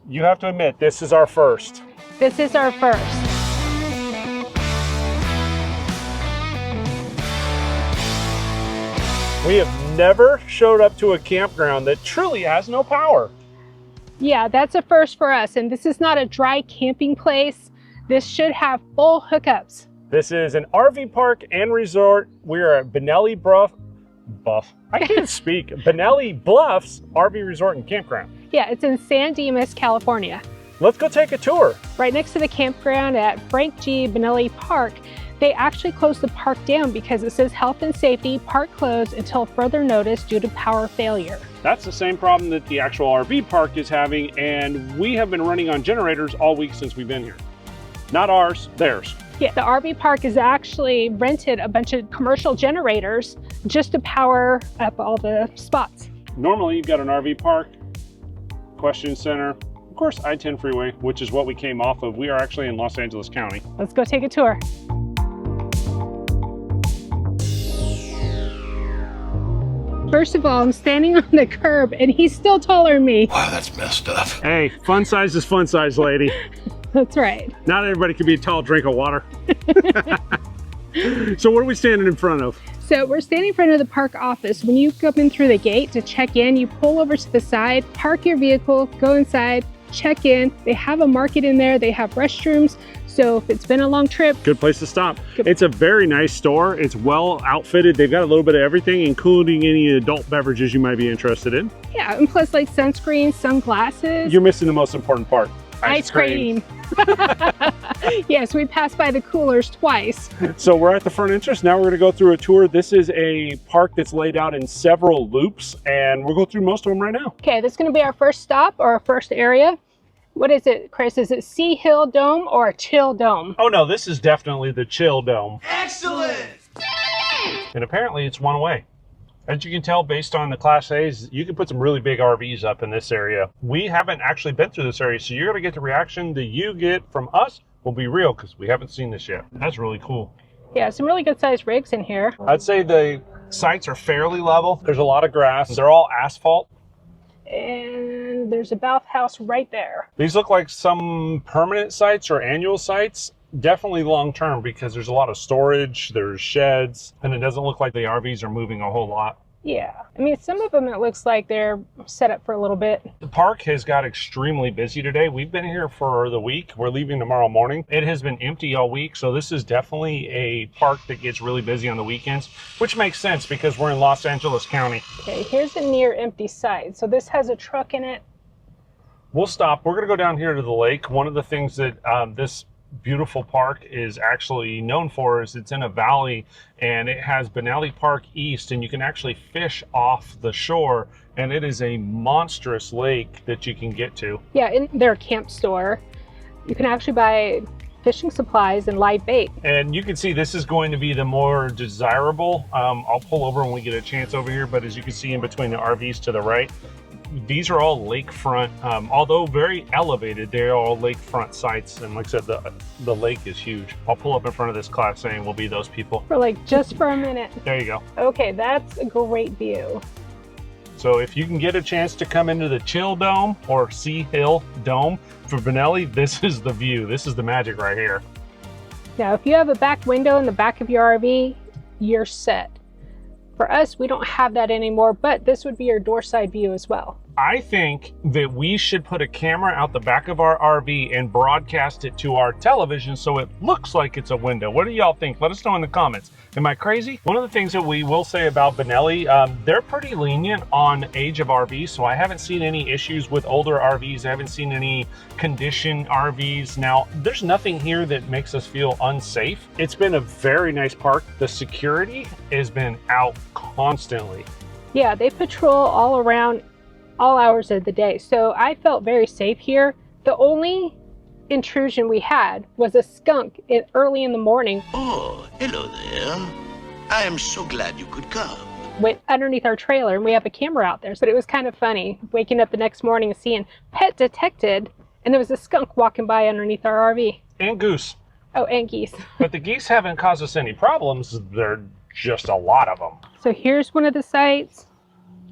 You have to admit, this is our first. This is our first. We have never showed up to a campground that truly has no power. Yeah, that's a first for us. And this is not a dry camping place. This should have full hookups. This is an RV park and resort. We are at Bonelli I can't speak. Bonelli Bluffs RV Resort and Campground. Yeah, it's in San Dimas, California. Let's go take a tour. Right next to the campground at Frank G. Bonelli Park, they actually closed the park down because it says health and safety, park closed until further notice due to power failure. That's the same problem that the actual RV park is having, and we have been running on generators all week since we've been here. Not ours, theirs. Yeah, the RV park has actually rented a bunch of commercial generators just to power up all the spots. Normally you've got an RV park, question center, of course I-10 freeway, which is what we came off of. We are actually in Los Angeles County. Let's go take a tour. First of all, I'm standing on the curb and he's still taller than me. Wow, that's messed up. Hey, fun size is fun size, lady. That's right. Not everybody can be a tall drink of water. So what are we standing in front of? So we're standing in front of the park office. When you come in through the gate to check in, you pull over to the side, park your vehicle, go inside, check in. They have a market in there. They have restrooms. So if it's been a long trip, good place to stop. It's a very nice store. It's well outfitted. They've got a little bit of everything, including any adult beverages you might be interested in. Yeah, and plus like sunscreen, sunglasses. You're missing the most important part. Ice cream. Yes, we passed by the coolers twice. So we're at the front entrance. Now we're going to go through a tour. This is a park that's laid out in several loops, and we'll go through most of them right now. Okay, this is going to be our first stop or our first area. What is it, Chris? Is it Sea Hill Dome or a Chill Dome? Oh no, this is definitely the Chill Dome. Excellent! And apparently it's one way. As you can tell, based on the Class A's, you can put some really big RVs up in this area. We haven't actually been through this area, so you're going to get the reaction that you get from us will be real because we haven't seen this yet. That's really cool. Yeah, some really good sized rigs in here. I'd say the sites are fairly level. There's a lot of grass. They're all asphalt. And there's a bathhouse right there. These look like some permanent sites or annual sites. Definitely long-term because there's a lot of storage, there's sheds, and it doesn't look like the RVs are moving a whole lot. Yeah, I mean, some of them it looks like they're set up for a little bit. The park has got extremely busy today. We've been here for the week. We're leaving tomorrow morning. It has been empty all week, so this is definitely a park that gets really busy on the weekends, which makes sense because we're in Los Angeles County. Okay, here's a near empty site. So this has a truck in it. We'll stop. We're going to go down here to the lake. One of the things that this beautiful park is actually known for is it's in a valley, and it has Bonelli Park East, and you can actually fish off the shore, and it is a monstrous lake that you can get to. Yeah, in their camp store, you can actually buy fishing supplies and live bait. And you can see this is going to be the more desirable. I'll pull over when we get a chance over here, but as you can see in between the RVs to the right, these are all lakefront, although very elevated, they're all lakefront sites. And like I said, the lake is huge. I'll pull up in front of this Class A and we'll be those people. For like just for a minute. There you go. Okay, that's a great view. So if you can get a chance to come into the Chill Dome or Sea Hill Dome for Bonelli, this is the view. This is the magic right here. Now, if you have a back window in the back of your RV, you're set. For us, we don't have that anymore, but this would be your door side view as well. I think that we should put a camera out the back of our RV and broadcast it to our television so it looks like it's a window. What do y'all think? Let us know in the comments. Am I crazy? One of the things that we will say about Bonelli, they're pretty lenient on age of RVs, so I haven't seen any issues with older RVs. I haven't seen any condition RVs. Now, there's nothing here that makes us feel unsafe. It's been a very nice park. The security has been out constantly. Yeah, they patrol all around all hours of the day. So I felt very safe here. The only intrusion we had was a skunk early in the morning. Oh, hello there. I am so glad you could come. Went underneath our trailer, and we have a camera out there. But it was kind of funny waking up the next morning and seeing pet detected, and there was a skunk walking by underneath our RV. And goose. Oh, and geese. But the geese haven't caused us any problems. There are just a lot of them. So here's one of the sites.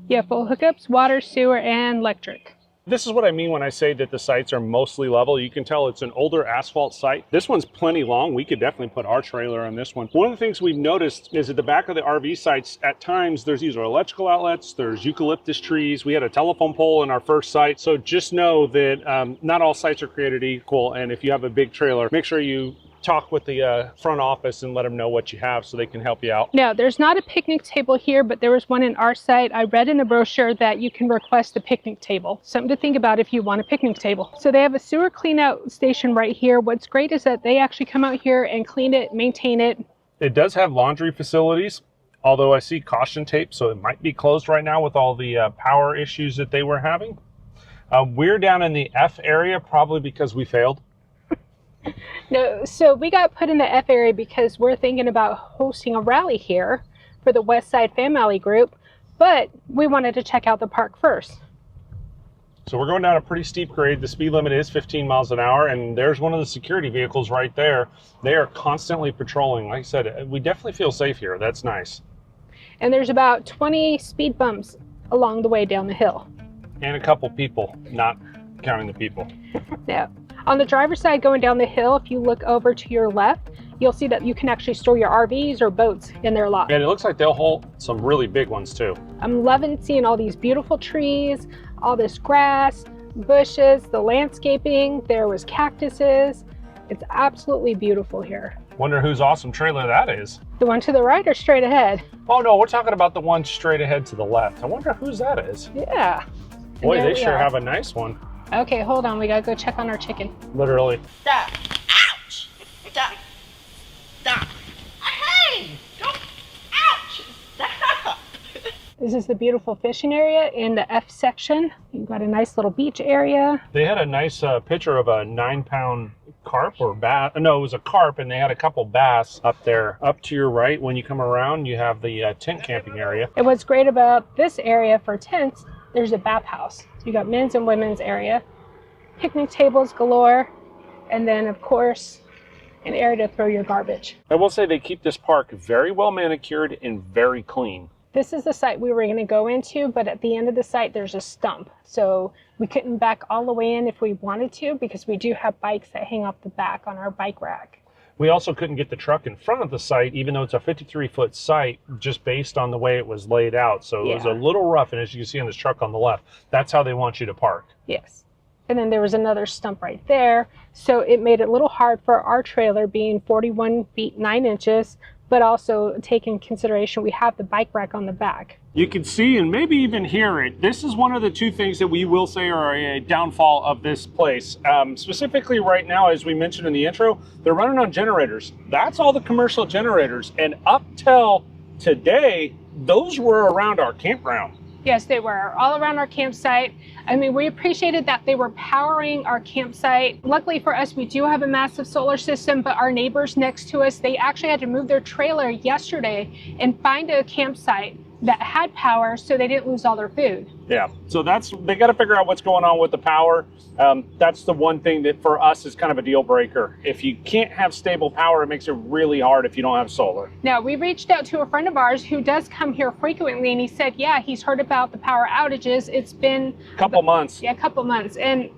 Yeah, full hookups, water, sewer, and electric. This is what I mean when I say that the sites are mostly level. You can tell it's an older asphalt site. This one's plenty long. We could definitely put our trailer on this one. One of the things we've noticed is at the back of the RV sites, at times there's either electrical outlets, there's eucalyptus trees. We had a telephone pole in our first site. So just know that not all sites are created equal. And if you have a big trailer, make sure you talk with the front office and let them know what you have so they can help you out. Now, there's not a picnic table here, but there was one in our site. I read in the brochure that you can request a picnic table. Something to think about if you want a picnic table. So they have a sewer clean out station right here. What's great is that they actually come out here and clean it, maintain it. It does have laundry facilities, although I see caution tape, so it might be closed right now with all the power issues that they were having. We're down in the F area, probably because we failed. No, so we got put in the F area because we're thinking about hosting a rally here for the West Side Family Group, but we wanted to check out the park first. So we're going down a pretty steep grade. The speed limit is 15 miles an hour, and there's one of the security vehicles right there. They are constantly patrolling. Like I said, we definitely feel safe here. That's nice. And there's about 20 speed bumps along the way down the hill. And a couple people, not counting the people. Yeah. On the driver's side going down the hill, if you look over to your left, you'll see that you can actually store your RVs or boats in their lot. And it looks like they'll hold some really big ones too. I'm loving seeing all these beautiful trees, all this grass, bushes, the landscaping. There was cactuses. It's absolutely beautiful here. Wonder whose awesome trailer that is. The one to the right or straight ahead? Oh no, we're talking about the one straight ahead to the left. I wonder whose that is. Yeah. Boy, they sure have a nice one. Okay, hold on. We gotta go check on our chicken. Literally. Stop. Ouch. Stop. Stop. Hey! Don't. Ouch. Stop. This is the beautiful fishing area in the F section. You've got a nice little beach area. They had a nice picture of a 9-pound carp or bass. No, it was a carp, and they had a couple bass up there. Up to your right, when you come around, you have the tent camping area. And what's great about this area for tents, there's a bathhouse. You got men's and women's area, picnic tables galore, and then of course an area to throw your garbage. I will say they keep this park very well manicured and very clean. This is the site we were going to go into, but at the end of the site there's a stump, so we couldn't back all the way in if we wanted to, because we do have bikes that hang off the back on our bike rack. We also couldn't get the truck in front of the site, even though it's a 53-foot site, just based on the way it was laid out. So it was a little rough, and as you can see on this truck on the left, that's how they want you to park. Yes. And then there was another stump right there. So it made it a little hard for our trailer being 41 feet 9 inches, but also take in consideration we have the bike rack on the back. You can see and maybe even hear it. This is one of the two things that we will say are a downfall of this place. Specifically right now, as we mentioned in the intro, they're running on generators. That's all the commercial generators. And up till today, those were around our campground. Yes, they were all around our campsite. I mean, we appreciated that they were powering our campsite. Luckily for us, we do have a massive solar system, but our neighbors next to us, they actually had to move their trailer yesterday and find a campsite that had power so they didn't lose all their food. Yeah, so they got to figure out what's going on with the power. That's the one thing that for us is kind of a deal breaker. If you can't have stable power, it makes it really hard if you don't have solar. Now, we reached out to a friend of ours who does come here frequently, and he said, yeah, he's heard about the power outages. It's been a couple months. Yeah, a couple months. And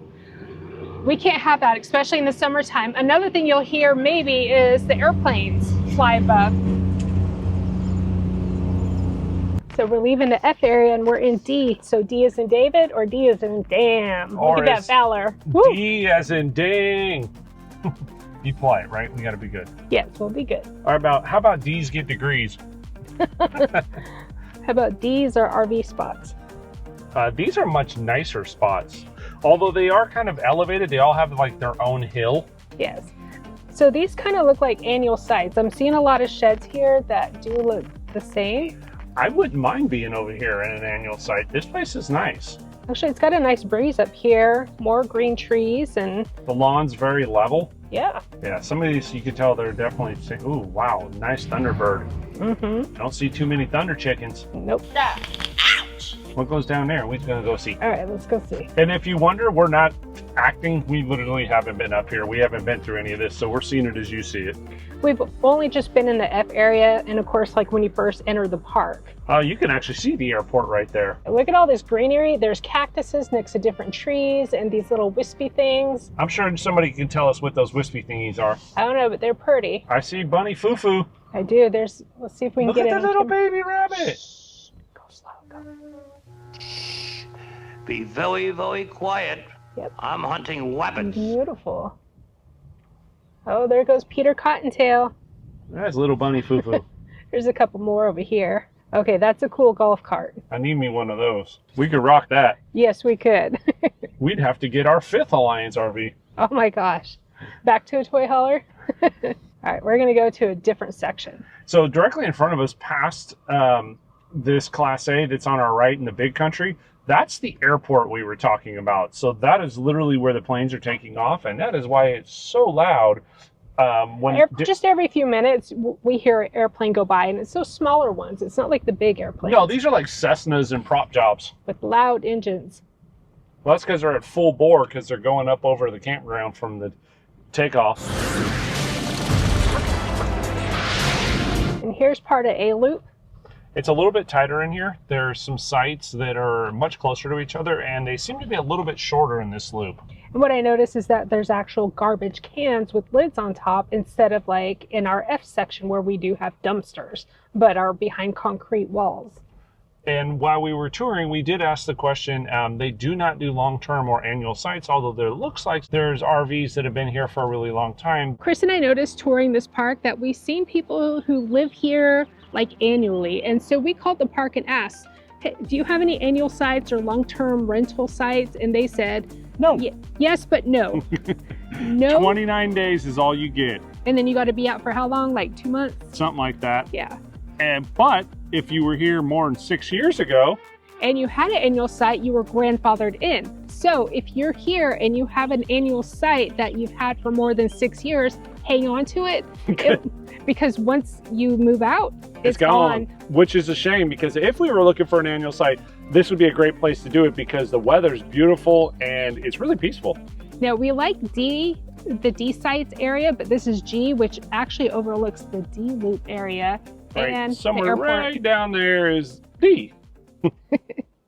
we can't have that, especially in the summertime. Another thing you'll hear maybe is the airplanes fly above. So we're leaving the F area and we're in D. So D is in David or D is in damn. Or look at that valor. D as in dang. Be polite, right? We got to be good. Yes, we'll be good. How about D's get degrees? How about D's or RV spots? These are much nicer spots. Although they are kind of elevated, they all have like their own hill. Yes. So these kind of look like annual sites. I'm seeing a lot of sheds here that do look the same. I wouldn't mind being over here in an annual site. This place is nice. Actually, it's got a nice breeze up here, more green trees, and the lawn's very level. Yeah. Yeah, some of these you can tell they're definitely saying, ooh, wow, nice Thunderbird. Mm-hmm. Don't see too many thunder chickens. Nope. Stop. Ouch. What goes down there? We're gonna go see. All right, let's go see. And if you wonder, we're not acting. We literally haven't been up here. We haven't been through any of this, so we're seeing it as you see it. We've only just been in the F area, and of course, like when you first enter the park. You can actually see the airport right there. Look at all this greenery. There's cactuses next to different trees and these little wispy things. I'm sure somebody can tell us what those wispy thingies are. I don't know, but they're pretty. I see Bunny Foo-Foo. I do. Let's see if we can Look get at it. the little baby rabbit. Go slow, go. Be very, very quiet. Yep. I'm hunting rabbits. Beautiful. Oh, there goes Peter Cottontail. That's little Bunny Foo-Foo. There's a couple more over here. Okay, that's a cool golf cart. I need me one of those. We could rock that. Yes, we could. We'd have to get our 5th Alliance RV. Oh my gosh. Back to a toy hauler? All right, we're gonna go to a different section. So directly in front of us, past this Class A that's on our right in the big country, that's the airport we were talking about. So that is literally where the planes are taking off, and that is why it's so loud. Just every few minutes, we hear an airplane go by, and it's those smaller ones. It's not like the big airplanes. No, these are like Cessnas and prop jobs. With loud engines. Well, that's because they're at full bore because they're going up over the campground from the takeoff. And here's part of A Loop. It's a little bit tighter in here. There's some sites that are much closer to each other, and they seem to be a little bit shorter in this loop. And what I noticed is that there's actual garbage cans with lids on top instead of like in our F section where we do have dumpsters, but are behind concrete walls. And while we were touring, we did ask the question, they do not do long-term or annual sites, although there looks like there's RVs that have been here for a really long time. Chris and I noticed touring this park that we've seen people who live here like annually. And so we called the park and asked, hey, do you have any annual sites or long-term rental sites? And they said, no. Yes, but no. No. 29 days is all you get. And then you got to be out for how long? Like 2 months? Something like that. Yeah. But if you were here more than 6 years ago, and you had an annual site, you were grandfathered in. So if you're here and you have an annual site that you've had for more than 6 years, hang on to it. Because once you move out, it's gone. Which is a shame, because if we were looking for an annual site, this would be a great place to do it because the weather's beautiful and it's really peaceful. Now we like the D sites area, but this is G, which actually overlooks the D loop area. Right, and somewhere right down there is D.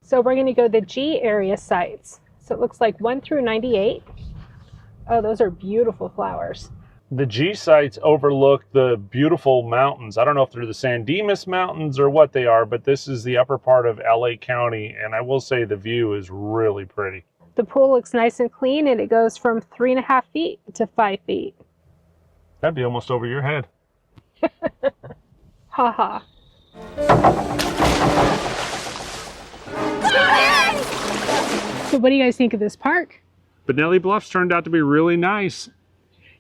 So we're going to go the G area sites. So it looks like 1 through 98. Oh, those are beautiful flowers. The G sites overlook the beautiful mountains. I don't know if they're the San Dimas Mountains or what they are, but this is the upper part of LA County, and I will say the view is really pretty. The pool looks nice and clean, and it goes from 3.5 feet to 5 feet. That'd be almost over your head. Ha ha. So what do you guys think of this park? Bonelli Bluffs turned out to be really nice.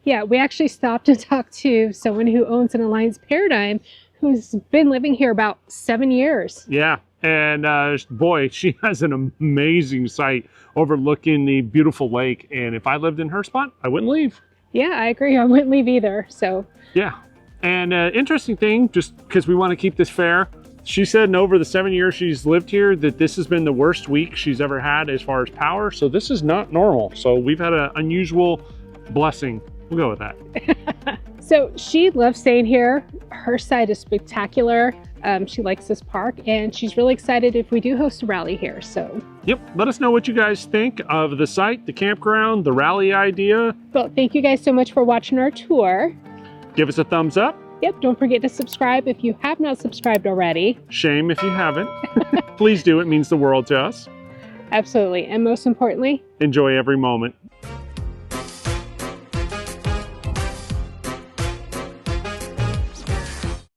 Yeah, we actually stopped and talked to someone who owns an Alliance Paradigm who's been living here about 7 years. Yeah, and boy, she has an amazing site overlooking the beautiful lake. And if I lived in her spot, I wouldn't leave. Yeah, I agree. I wouldn't leave either. So yeah, and interesting thing, just because we want to keep this fair, she said in over the 7 years she's lived here that this has been the worst week she's ever had as far as power. So this is not normal. So we've had an unusual blessing. We'll go with that. So she loves staying here. Her site is spectacular. She likes this park, and she's really excited if we do host a rally here. So yep, let us know what you guys think of the site, the campground, the rally idea. Well, thank you guys so much for watching our tour. Give us a thumbs up. Yep, don't forget to subscribe if you have not subscribed already. Shame if you haven't. Please do, it means the world to us. Absolutely, and most importantly, enjoy every moment.